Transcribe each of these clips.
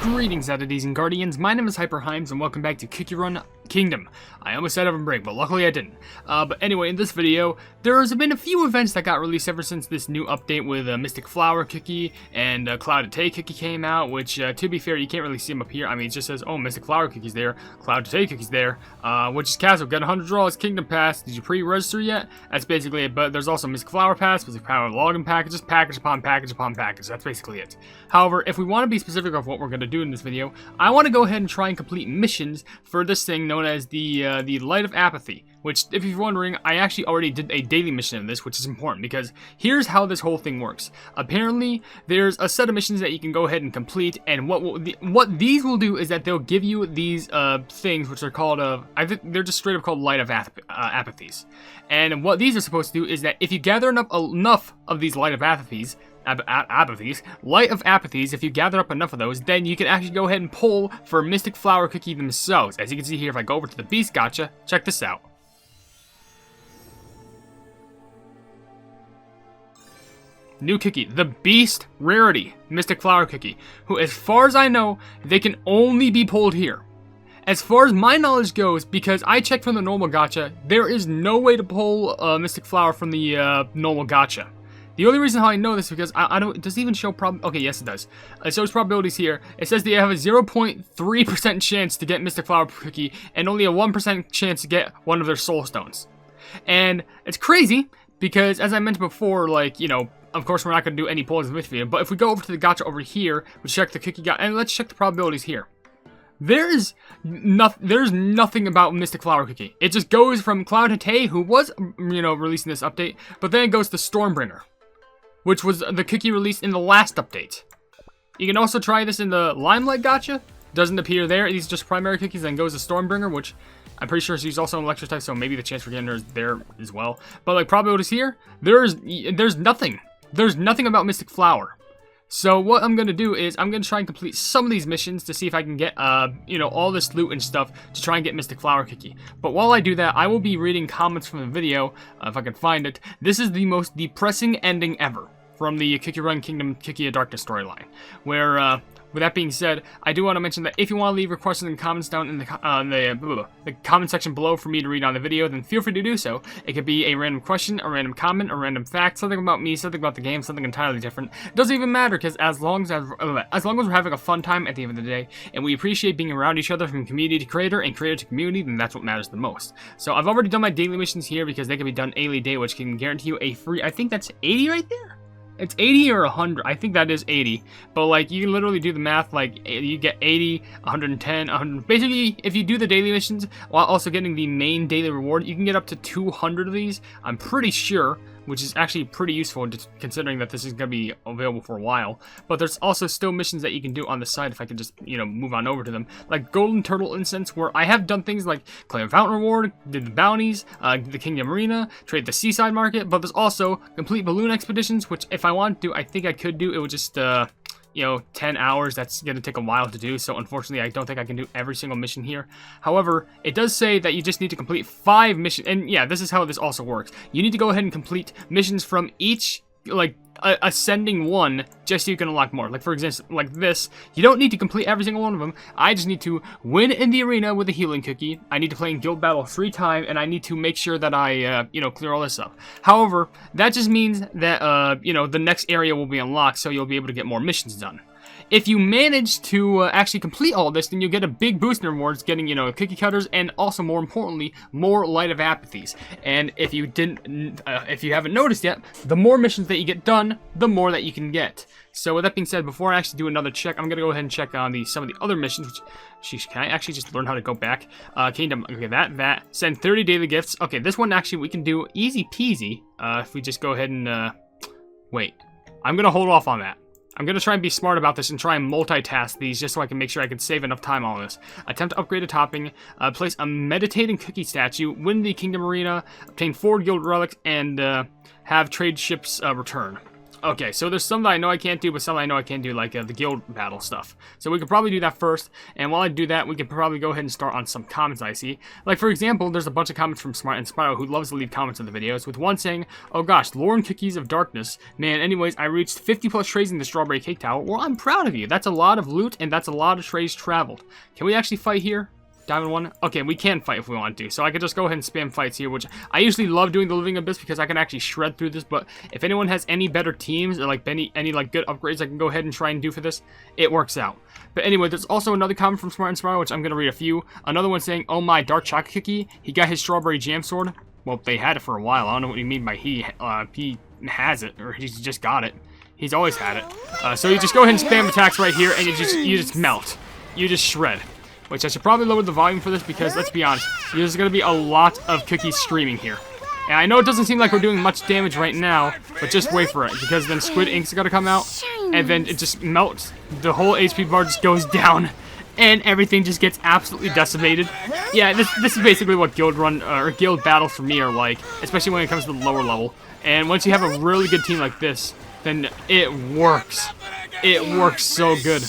Greetings, oddities and guardians. My name is HyperHimes, and welcome back to Cookie Run Kingdom. I almost said OvenBreak, but luckily I didn't. But anyway, in this video, there's been a few events that got released ever since this new update with Mystic Flower Cookie and Cloud Tay Cookie came out, which, to be fair, you can't really see them up here. I mean, it just says, oh, Mystic Flower Cookie's there, Cloud Tay Cookie's there, which is casual. Get 100 draws, Kingdom Pass. Did you pre-register yet? That's basically it, but there's also Mystic Flower Pass, Mystic Flower Login Packages, package upon package upon package. That's basically it. However, if we want to be specific of what we're going to do in this video, I want to go ahead and try and complete missions for this thing known as the Light of Apathy, which, if you're wondering, I actually already did a daily mission of this, which is important because here's how this whole thing works. Apparently, there's a set of missions that you can go ahead and complete, and what these will do is that they'll give you these things, which are called I think they're just straight up called Light of Apathies. And what these are supposed to do is that if you gather enough of these Light of Apathies, if you gather up enough of those, then you can actually go ahead and pull for Mystic Flower Cookie themselves. As you can see here, if I go over to the Beast Gacha, check this out. New cookie, the Beast Rarity Mystic Flower Cookie, who, as far as I know, they can only be pulled here. As far as my knowledge goes, because I checked from the normal gacha, there is no way to pull Mystic Flower from the normal gacha. The only reason how I know this is because I don't. Does it even show okay, yes it does. It shows probabilities here. It says they have a 0.3% chance to get Mystic Flower Cookie and only a 1% chance to get one of their Soul Stones. And it's crazy because, as I mentioned before, like, you know, of course we're not going to do any pulls in this video, but if we go over to the gacha over here, we check the cookie gacha, and let's check the probabilities here. There's nothing about Mystic Flower Cookie. It just goes from Cloud Tay, who was, you know, releasing this update, but then it goes to Stormbringer, which was the cookie released in the last update. You can also try this in the Limelight Gacha. Doesn't appear there. These are just primary cookies, and goes to Stormbringer, which I'm pretty sure she's also an electric type, so maybe the chance for getting her is there as well. But like probabilities here, there's nothing. There's nothing about Mystic Flower. So what I'm going to do is I'm going to try and complete some of these missions to see if I can get, you know, all this loot and stuff to try and get Mystic Flower Cookie. But while I do that, I will be reading comments from the video, if I can find it. This is the most depressing ending ever from the Cookie Run Kingdom Cookie of Darkness storyline, where, with that being said, I do want to mention that if you want to leave your questions and comments down in the comment section below for me to read on the video, then feel free to do so. It could be a random question, a random comment, a random fact, something about me, something about the game, something entirely different. It doesn't even matter, because as long as we're having a fun time at the end of the day, and we appreciate being around each other from community to creator and creator to community, then that's what matters the most. So I've already done my daily missions here because they can be done a day, which can guarantee you a free, I think that's 80 right there? It's 80 or 100. I think that is 80. But, like, you can literally do the math. Like, you get 80, 110, 100. Basically, if you do the daily missions while also getting the main daily reward, you can get up to 200 of these. I'm pretty sure, which is actually pretty useful considering that this is going to be available for a while. But there's also still missions that you can do on the side if I can just, you know, move on over to them. Like Golden Turtle Incense, where I have done things like claim Fountain Reward, did the bounties, the Kingdom Arena, trade the Seaside Market, but there's also complete Balloon Expeditions, which if I want to, I think I could do. It would just, you know, 10 hours, that's going to take a while to do, so unfortunately I don't think I can do every single mission here. However, it does say that you just need to complete 5 missions, and yeah, this is how this also works. You need to go ahead and complete missions from each, like, ascending one, just so you can unlock more. Like, for example, like this, you don't need to complete every single one of them. I just need to win in the arena with a healing cookie. I need to play in guild battle 3 times, and I need to make sure that I, you know, clear all this up. However, that just means that, you know, the next area will be unlocked, so you'll be able to get more missions done. If you manage to actually complete all this, then you'll get a big boost in rewards, getting, you know, cookie cutters, and also, more importantly, more Light of Apathies. And if you haven't noticed yet, the more missions that you get done, the more that you can get. So with that being said, before I actually do another check, I'm gonna go ahead and check on some of the other missions. Which, sheesh, can I actually just learn how to go back? Kingdom, okay, that. Send 30 daily gifts. Okay, this one actually we can do easy peasy. If we just go ahead and wait, I'm gonna hold off on that. I'm going to try and be smart about this and try and multitask these just so I can make sure I can save enough time on this. Attempt to upgrade a topping, place a meditating cookie statue, win the Kingdom Arena, obtain 4 guild relics, and have trade ships return. Okay, so there's some that I know I can't do, but some I know I can do, like the guild battle stuff. So we could probably do that first, and while I do that, we could probably go ahead and start on some comments I see. Like, for example, there's a bunch of comments from Smart and Spiral who loves to leave comments in the videos, with one saying, "Oh gosh, Lauren Cookies of Darkness. Man, anyways, I reached 50 plus trays in the Strawberry Cake Tower. Well, I'm proud of you. That's a lot of loot, and that's a lot of trays traveled. Can we actually fight here? Diamond 1? Okay, we can fight if we want to, so I could just go ahead and spam fights here, which I usually love doing the Living Abyss because I can actually shred through this, but if anyone has any better teams or like any like good upgrades I can go ahead and try and do for this, it works out. But anyway, there's also another comment from Smart and Spiral, which I'm going to read a few. Another one saying, "Oh my, Dark Chocolate Cookie, he got his Strawberry Jam Sword." Well, they had it for a while. I don't know what you mean by he has it, or he's just got it. He's always had it. So you just go ahead and spam attacks right here, and you just melt. You just shred. Which I should probably lower the volume for this because, let's be honest, there's going to be a lot of cookies streaming here. And I know it doesn't seem like we're doing much damage right now, but just wait for it, because then Squid Ink's going to come out, and then it just melts. The whole HP bar just goes down, and everything just gets absolutely decimated. Yeah, this is basically what guild battles for me are like, especially when it comes to the lower level. And once you have a really good team like this, then it works. It works so good.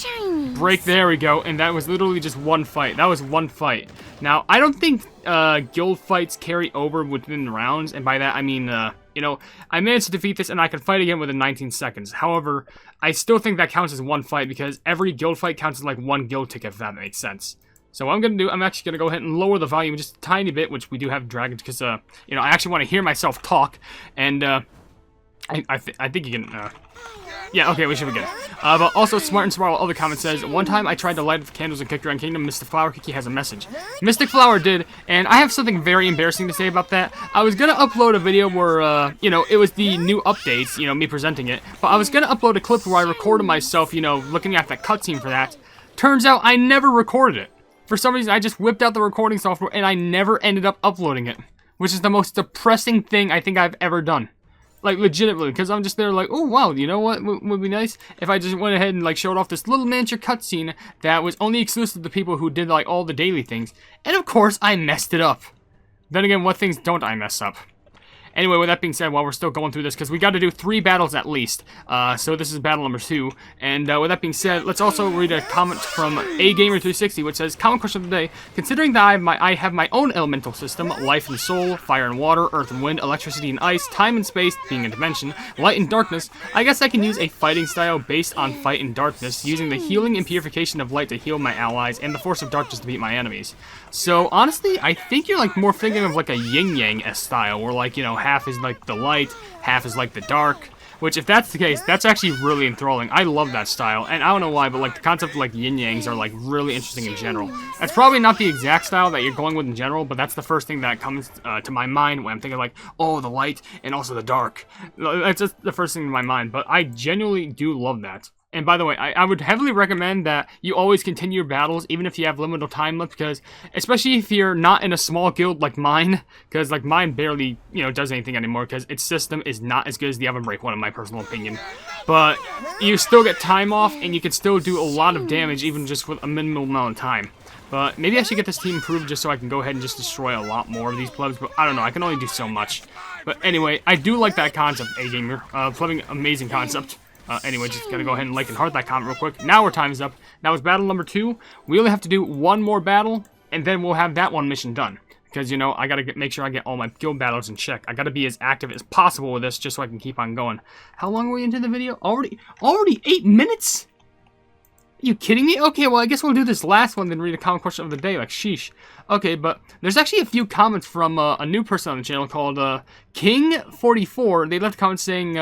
Break, there we go, and that was literally just one fight. That was one fight. Now, I don't think guild fights carry over within rounds, and by that I mean, you know, I managed to defeat this and I can fight again within 19 seconds. However, I still think that counts as one fight because every guild fight counts as like one guild ticket, if that makes sense. So what I'm going to do, I'm actually going to go ahead and lower the volume just a tiny bit, which we do have dragons, because, you know, I actually want to hear myself talk, and, I think you can, yeah, okay, we should be good. But also, Smart and Spiral, other comment says, "One time I tried to light up candles in Cookie Run Kingdom. Mystic Flower Cookie has a message." Mystic Flower did, and I have something very embarrassing to say about that. I was gonna upload a video where, you know, it was the new updates, you know, me presenting it. But I was gonna upload a clip where I recorded myself, you know, looking at that cutscene for that. Turns out I never recorded it. For some reason, I just whipped out the recording software, and I never ended up uploading it. Which is the most depressing thing I think I've ever done. Like, legitimately, because I'm just there like, oh, wow, you know what would be nice? If I just went ahead and, like, showed off this little miniature cutscene that was only exclusive to people who did, like, all the daily things. And, of course, I messed it up. Then again, what things don't I mess up? Anyway, with that being said, while we're still going through this, because we got to do 3 battles at least, so this is battle number 2, and with that being said, let's also read a comment from AGamer360, which says, "Common question of the day, considering that I have my own elemental system, life and soul, fire and water, earth and wind, electricity and ice, time and space, being a dimension, light and darkness, I guess I can use a fighting style based on fight and darkness, using the healing and purification of light to heal my allies, and the force of darkness to beat my enemies." So, honestly, I think you're, like, more thinking of, like, a yin-yang style, where, like, you know, half is, like, the light, half is, like, the dark. Which, if that's the case, that's actually really enthralling. I love that style, and I don't know why, but, like, the concept of, like, yin-yangs are, like, really interesting in general. That's probably not the exact style that you're going with in general, but that's the first thing that comes to my mind when I'm thinking, like, oh, the light and also the dark. That's just the first thing in my mind, but I genuinely do love that. And by the way, I would heavily recommend that you always continue your battles, even if you have limited time left, because, especially if you're not in a small guild like mine, because, like, mine barely, you know, does anything anymore, because its system is not as good as the OvenBreak one, in my personal opinion. But you still get time off, and you can still do a lot of damage, even just with a minimal amount of time. But maybe I should get this team improved just so I can go ahead and just destroy a lot more of these plebs, but I don't know, I can only do so much. But anyway, I do like that concept, A-Gamer. Plebbing, amazing concept. Anyway, just gotta go ahead and like and heart that comment real quick. Now our time is up. That was battle number 2. We only have to do one more battle, and then we'll have that one mission done. Because, you know, I gotta make sure I get all my guild battles in check. I gotta be as active as possible with this, just so I can keep on going. How long are we into the video? Already 8 minutes? Are you kidding me? Okay, well, I guess we'll do this last one, then read a comment question of the day, like, sheesh. Okay, but there's actually a few comments from a new person on the channel called King44. They left a comment saying,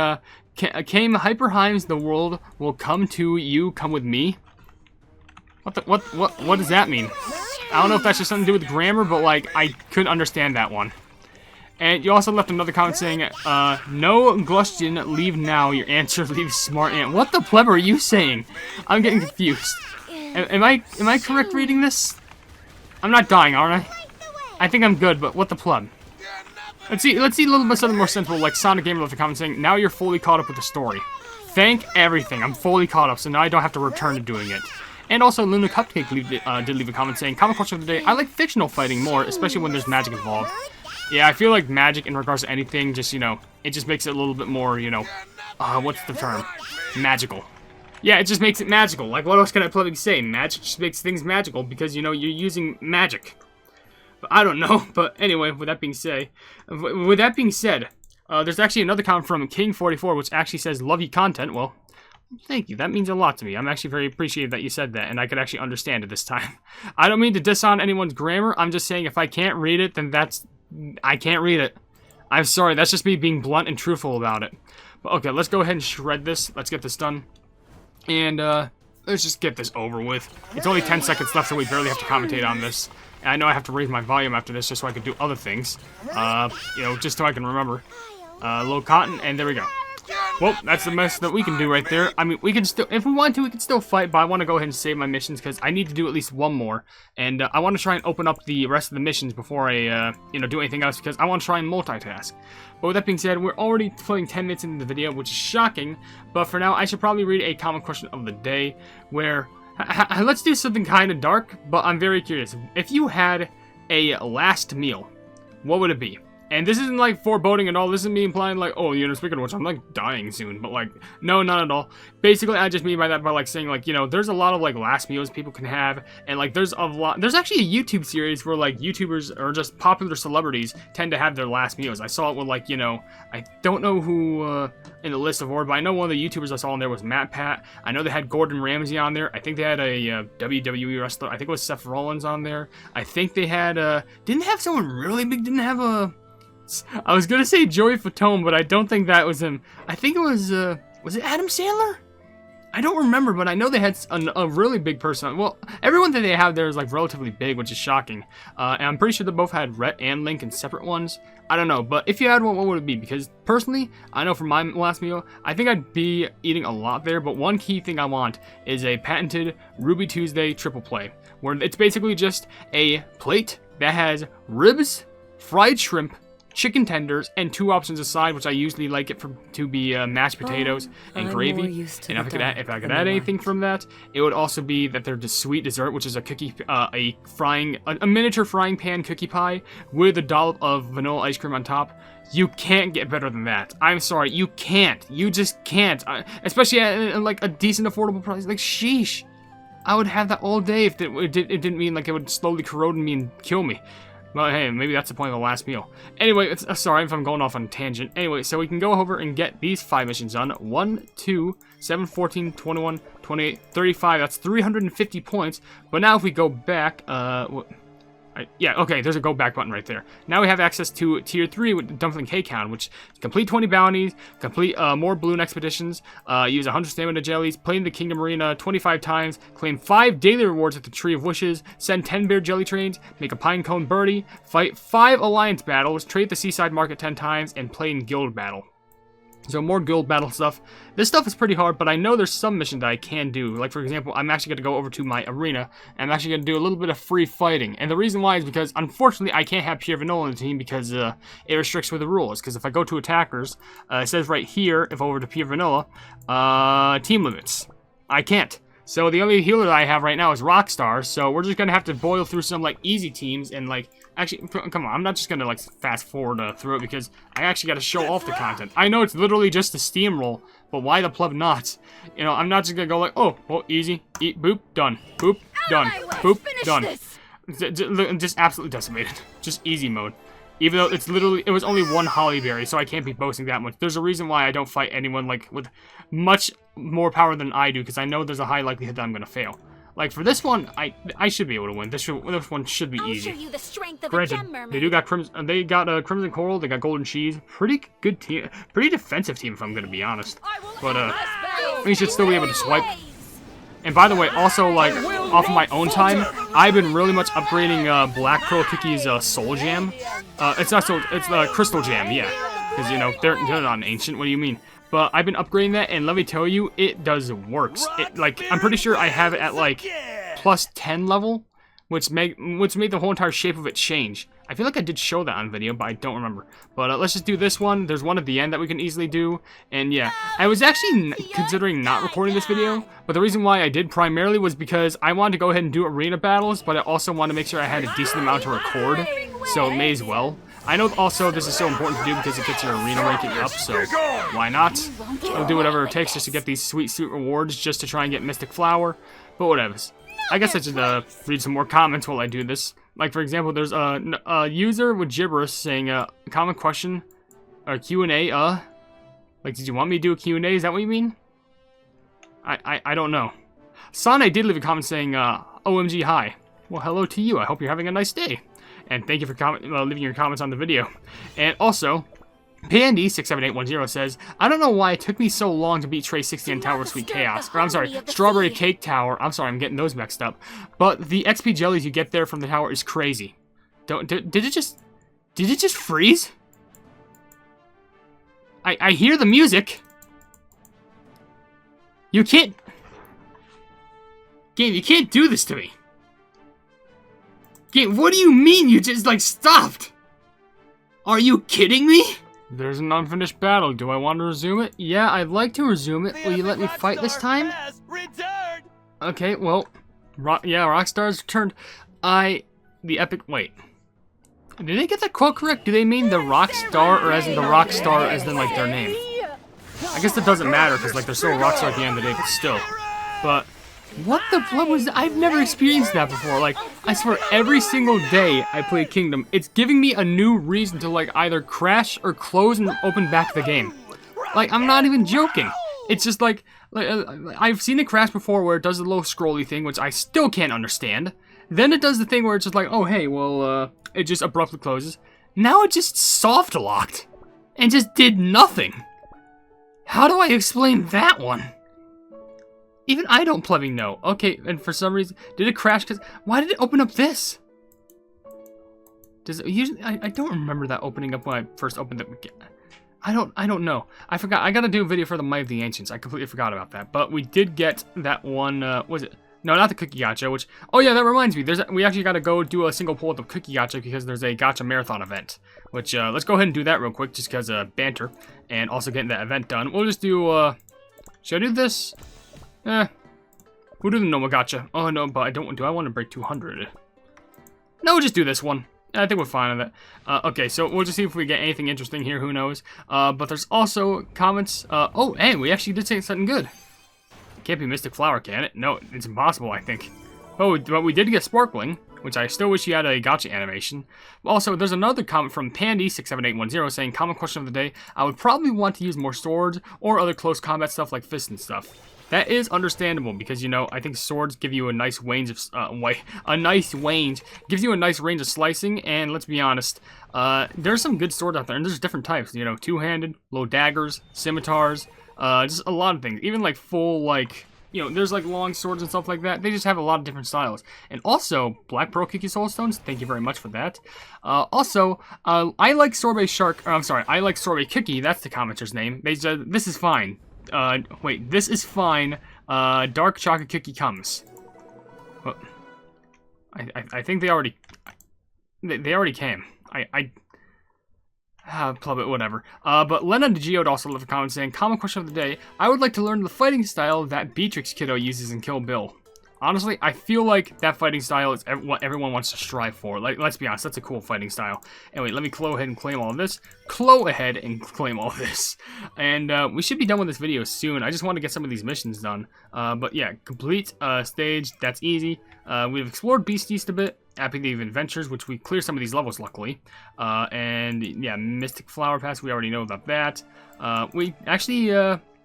"Came HyperHimes, the world will come to you, come with me." What does that mean? I don't know if that's just something to do with grammar, but, like, I couldn't understand that one. And you also left another comment saying, "No question, leave now, your answer leaves smart ant." What the pleb are you saying? I'm getting confused. Am I correct reading this? I'm not dying, aren't I? I think I'm good, but what the pleb? Let's see a little bit something more simple, like Sonic Gamer left a comment saying, "Now you're fully caught up with the story." Thank everything, I'm fully caught up, so now I don't have to return to doing it. And also, Luna Cupcake did leave a comment saying, "Common question of the day, I like fictional fighting more, especially when there's magic involved." Yeah, I feel like magic in regards to anything, just, you know, it just makes it a little bit more, you know, what's the term? Magical. Yeah, it just makes it magical. Like, what else can I probably say? Magic just makes things magical because, you know, you're using magic. But I don't know. But anyway, with that being said, there's actually another comment from King44, which actually says, love you content. Well, thank you. That means a lot to me. I'm actually very appreciative that you said that, and I could actually understand it this time. I don't mean to diss on anyone's grammar. I'm just saying if I can't read it, then I can't read it. I'm sorry. That's just me being blunt and truthful about it. But okay, let's go ahead and shred this. Let's get this done. And let's just get this over with. It's only 10 seconds left, so we barely have to commentate on this. And I know I have to raise my volume after this just so I can do other things. You know, just so I can remember. Low cotton, and there we go. Well, that's the best that we can do right there. I mean, we can still, if we want to, we can still fight, but I want to go ahead and save my missions because I need to do at least one more. And I want to try and open up the rest of the missions before I, you know, do anything else because I want to try and multitask. But with that being said, we're already putting 10 minutes into the video, which is shocking. But for now, I should probably read a common question of the day where, let's do something kind of dark, but I'm very curious. If you had a last meal, what would it be? And this isn't like foreboding at all. This isn't me implying like, oh, you know, speaking of which, I'm like dying soon. But like, no, not at all. Basically, I just mean by that by like saying like, you know, there's a lot of like last meals people can have. And like, there's actually a YouTube series where like YouTubers or just popular celebrities tend to have their last meals. I saw it with like, you know, I don't know who in the list of order, but I know one of the YouTubers I saw on there was Matt Pat. I know they had Gordon Ramsay on there. I think they had a WWE wrestler. I think it was Seth Rollins on there. I think they had didn't they have someone really big? Didn't have a... I was gonna say Joey Fatone, but I don't think that was him. I think it was it Adam Sandler? I don't remember, but I know they had a really big person. Well, everyone that they have there is like relatively big, which is shocking. And I'm pretty sure they both had Rhett and Link in separate ones. I don't know, but if you had one, what would it be? Because personally, I know for my last meal, I think I'd be eating a lot there, but one key thing I want is a patented Ruby Tuesday triple play, where it's basically just a plate that has ribs, fried shrimp, chicken tenders, and 2 options aside, which I usually like it to be mashed potatoes and gravy. And if I could add anything from that, it would also be that there's a sweet dessert, which is a cookie, a miniature frying pan cookie pie with a dollop of vanilla ice cream on top. You can't get better than that. I'm sorry, you can't. You just can't. Especially at like a decent, affordable price. Like, sheesh. I would have that all day if it didn't mean like it would slowly corrode me and kill me. Well, hey, maybe that's the point of the last meal. Anyway, sorry if I'm going off on a tangent. Anyway, so we can go over and get these 5 missions done. 1, 2, 7, 14, 21, 28, 35. That's 350 points. But now if we go back, yeah, okay, there's a go back button right there. Now we have access to tier 3 with Dumpling K-Count, which complete 20 bounties, complete more balloon expeditions, use 100 stamina jellies, play in the Kingdom Arena 25 times, claim 5 daily rewards at the Tree of Wishes, send 10 bear jelly trains, make a pine cone birdie, fight 5 alliance battles, trade the Seaside Market 10 times, and play in guild battle. So more guild battle stuff. This stuff is pretty hard, but I know there's some missions that I can do. Like, for example, I'm actually going to go over to my arena, and I'm actually going to do a little bit of free fighting. And the reason why is because, unfortunately, I can't have pure vanilla in the team because it restricts with the rules. Because if I go to attackers, it says right here, if over to pure vanilla, team limits. I can't. So the only healer that I have right now is Rockstar, so we're just going to have to boil through some, like, easy teams and, like, actually, come on, I'm not just going to, like, fast forward through it because I actually got to show off the content. I know it's literally just a steamroll, but why the pleb not? You know, I'm not just going to go like, oh, well, easy, eat, boop, done, boop, done, boop, done. Just absolutely decimated. Just easy mode. Even though it was only 1 Hollyberry, so I can't be boasting that much. There's a reason why I don't fight anyone, like, with much more power than I do, because I know there's a high likelihood that I'm going to fail. Like, for this one, I should be able to win. This one should be easy. I'll show you the strength of a gem mermaid. They got Crimson Coral, they got Golden Cheese. Pretty good team. Pretty defensive team, if I'm going to be honest. But, we should still be able to swipe. And by the way, also, like, off of my own time, I've been really much upgrading Black Pearl Kiki's Soul Jam. It's not Soul, it's Crystal Jam, yeah. Because, you know, they're not an ancient, what do you mean? But I've been upgrading that, and let me tell you, it does works. Like, I'm pretty sure I have it at, like, plus 10 level, which made the whole entire shape of it change. I feel like I did show that on video, but I don't remember. But let's just do this one. There's one at the end that we can easily do. And yeah, I was actually considering not recording this video, but the reason why I did primarily was because I wanted to go ahead and do arena battles, but I also wanted to make sure I had a decent amount to record, so it may as well. I know also this is so important to do because it gets your arena ranking up, so why not? I'll do whatever it takes just to get these sweet rewards just to try and get Mystic Flower, but whatever. I guess I should read some more comments while I do this. Like, for example, there's a user with gibberish saying a common question, or Q&A, like, did you want me to do a Q&A? Is that what you mean? I don't know. Sane did leave a comment saying, OMG, hi. Well, hello to you. I hope you're having a nice day. And thank you for leaving your comments on the video. And also, Pandy67810 says, I don't know why it took me so long to beat Trey 60 on Tower of Sweet Chaos. Or, I'm sorry, Strawberry Cake Tower. I'm sorry, I'm getting those mixed up. But the XP jellies you get there from the tower is crazy. Did it just freeze? I hear the music. You can't... Game, you can't do this to me. Game, what do you mean you just, like, stopped? Are you kidding me? There's an unfinished battle. Do I want to resume it? Yeah, I'd like to resume it. Will you let me fight this time? Okay, well... Rockstar's returned. The epic... Wait. Did they get that quote correct? Do they mean the Rockstar, or as in the Rockstar as in, like, their name? I guess that doesn't matter, because, like, they're still a Rockstar at the end of the day, but still. But, what the blood was that? I've never experienced that before. Like, I swear, every single day I play Kingdom, it's giving me a new reason to, like, either crash or close and open back the game. Like, I'm not even joking. It's just, like I've seen it crash before where it does the little scrolly thing, which I still can't understand. Then it does the thing where it's just like, oh, hey, well, it just abruptly closes. Now it just soft-locked and just did nothing. How do I explain that one? Even I don't plebby know. Okay, and for some reason, did it crash? Cause why did it open up this? Does it usually? I don't remember that opening up when I first opened it. I don't know. I forgot. I gotta do a video for the Might of the Ancients. I completely forgot about that. But we did get that one. Was it? No, not the cookie gacha. Which, oh yeah, that reminds me. We actually gotta go do a single pull at the cookie gacha because there's a gacha marathon event. Which let's go ahead and do that real quick, just because banter, and also getting that event done. We'll just do. Should I do this? We'll do the normal gacha. Oh no, but I don't. Do I want to break 200? No, we'll just do this one. I think we're fine with that. Okay, so we'll just see if we get anything interesting here. Who knows? But there's also comments. Oh, hey, we actually did say something good. Can't be Mystic Flower, can it? No, it's impossible, I think. Oh, but we did get Sparkling, which I still wish he had a gacha animation. Also, there's another comment from Pandy67810 saying, common question of the day, I would probably want to use more swords or other close combat stuff like fists and stuff. That is understandable because, you know, I think swords give you a nice range of, gives you a nice range of slicing, and let's be honest, there's some good swords out there, and there's different types, you know, two-handed, low daggers, scimitars, just a lot of things, even like full, like, you know, there's like long swords and stuff like that. They just have a lot of different styles. And also, Black Pearl Kiki Soul Stones, thank you very much for that. Also, I like Sorbet Shark, or I'm sorry, I like Sorbet Kiki, that's the commenter's name. They said, this is fine. Wait, this is fine. Dark chocolate cookie comes. Well, I think they already came. Plug it, whatever. But Lena DeGeode also left a comment saying, common question of the day, I would like to learn the fighting style that Beatrix Kiddo uses in Kill Bill. Honestly, I feel like that fighting style is what everyone wants to strive for. Like, let's be honest, that's a cool fighting style. Anyway, let me go ahead and claim all of this. And we should be done with this video soon. I just want to get some of these missions done. But yeah, complete stage, that's easy. We've explored Beast East a bit. Apathy of Adventures, which we cleared some of these levels, luckily. And yeah, Mystic Flower Pass, we already know about that. We actually...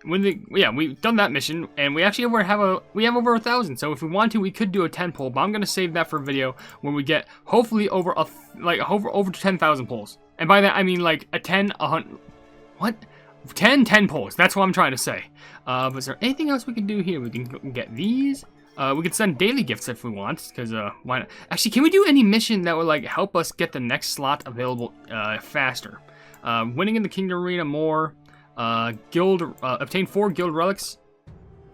we've done that mission, and we actually have over 1,000. So if we want to, we could do a 10 pull, but I'm gonna save that for a video when we get hopefully over 10,000 pulls. And by that I mean like a 10 pulls. That's what I'm trying to say. But is there anything else we can do here? We can get these. We could send daily gifts if we want, because why not? Actually, can we do any mission that would like help us get the next slot available faster? Winning in the Kingdom Arena more. Obtain 4 guild relics.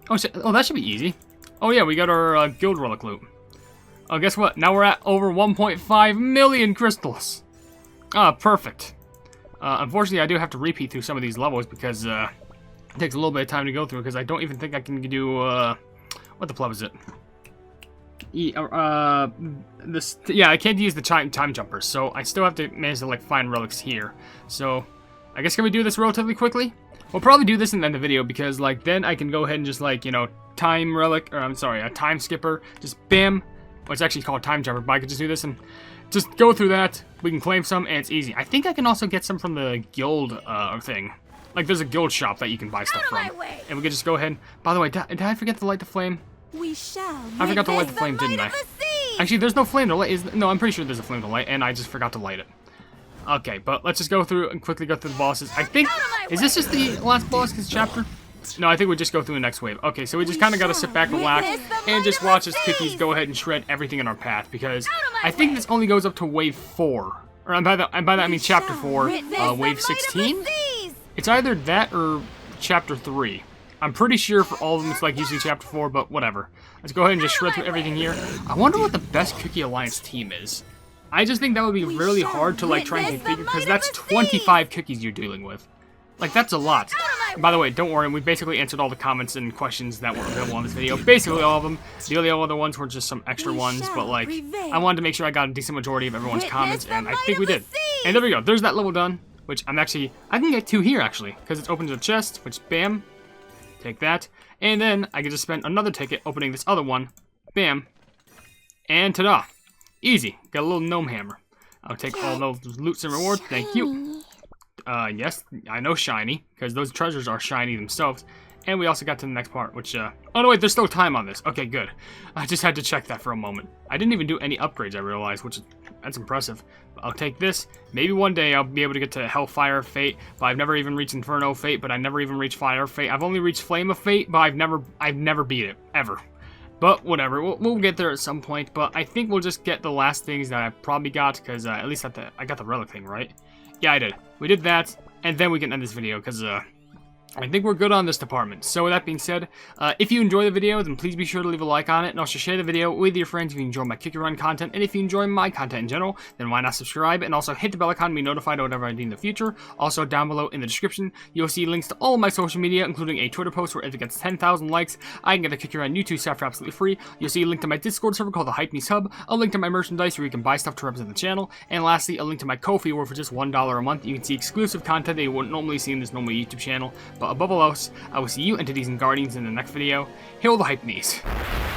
Oh, that should be easy. Oh yeah, we got our guild relic loot. Oh, guess what? Now we're at over 1.5 million crystals. Ah, perfect. Unfortunately, I do have to repeat through some of these levels because it takes a little bit of time to go through. Because I don't even think I can do what the pleb is it? Yeah, I can't use the time jumpers, so I still have to manage to like find relics here. So I guess can we do this relatively quickly? We'll probably do this in the end of the video because like then I can go ahead and just like, you know, time relic, or I'm sorry, a time skipper, just bam. Well, it's actually called time jumper, but I could just do this and just go through that. We can claim some, and it's easy. I think I can also get some from the guild thing. Like there's a guild shop that you can buy stuff from, and we can just go ahead. By the way, did I forget to light the flame? We shall. I forgot to light the flame, didn't I? Actually, there's no flame to light. No, I'm pretty sure there's a flame to light, and I just forgot to light it. Okay, but let's just go through and quickly go through the bosses. I think, is this just the last boss this chapter? No, I think we just go through the next wave. Okay, so we just kind of got to sit back and relax and just watch as Cookies go ahead and shred everything in our path, because I think this only goes up to wave 4. Or by that I mean chapter 4, wave 16? It's either that or chapter 3. I'm pretty sure for all of them it's like usually chapter 4, but whatever. Let's go ahead and just shred through everything here. I wonder what the best Cookie Alliance team is. I just think that would be really hard to like try and configure, because that's 25 cookies you're dealing with. Like, that's a lot. And by the way, don't worry, we basically answered all the comments and questions that were available on this video. Basically all of them. The only other ones were just some extra ones, but like, I wanted to make sure I got a decent majority of everyone's comments, and I think we did. And there we go, there's that level done, which I can get 2 here actually, because it's open to the chest, which bam, take that. And then I can just spend another ticket opening this other one, bam, and ta-da. Easy. Got a little gnome hammer. I'll take all those loots and rewards. Thank you. Yes, I know shiny, because those treasures are shiny themselves. And we also got to the next part, which, oh no wait, there's still time on this. Okay, good. I just had to check that for a moment. I didn't even do any upgrades, I realized, that's impressive. I'll take this. Maybe one day I'll be able to get to Hellfire Fate, but I've never even reached Inferno Fate, but I never even reached Fire Fate. I've only reached Flame of Fate, but I've never beat it, ever. But whatever, we'll get there at some point, but I think we'll just get the last things that I probably got, because at least I got the relic thing, right? Yeah, I did. We did that, and then we can end this video, because I think we're good on this department. So with that being said, if you enjoy the video, then please be sure to leave a like on it, and also share the video with your friends if you enjoy my Cookie Run content, and if you enjoy my content in general, then why not subscribe, and also hit the bell icon to be notified of whatever I do in the future. Also, down below in the description, you'll see links to all of my social media, including a Twitter post where if it gets 10,000 likes, I can get a Cookie Run YouTube staff for absolutely free. You'll see a link to my Discord server called the Hypenese Hub, a link to my merchandise where you can buy stuff to represent the channel, and lastly, a link to my Ko-fi where for just $1 a month, you can see exclusive content that you wouldn't normally see in this normal YouTube channel. But above all else, I will see you entities and guardians in the next video. Hail the Hypenese.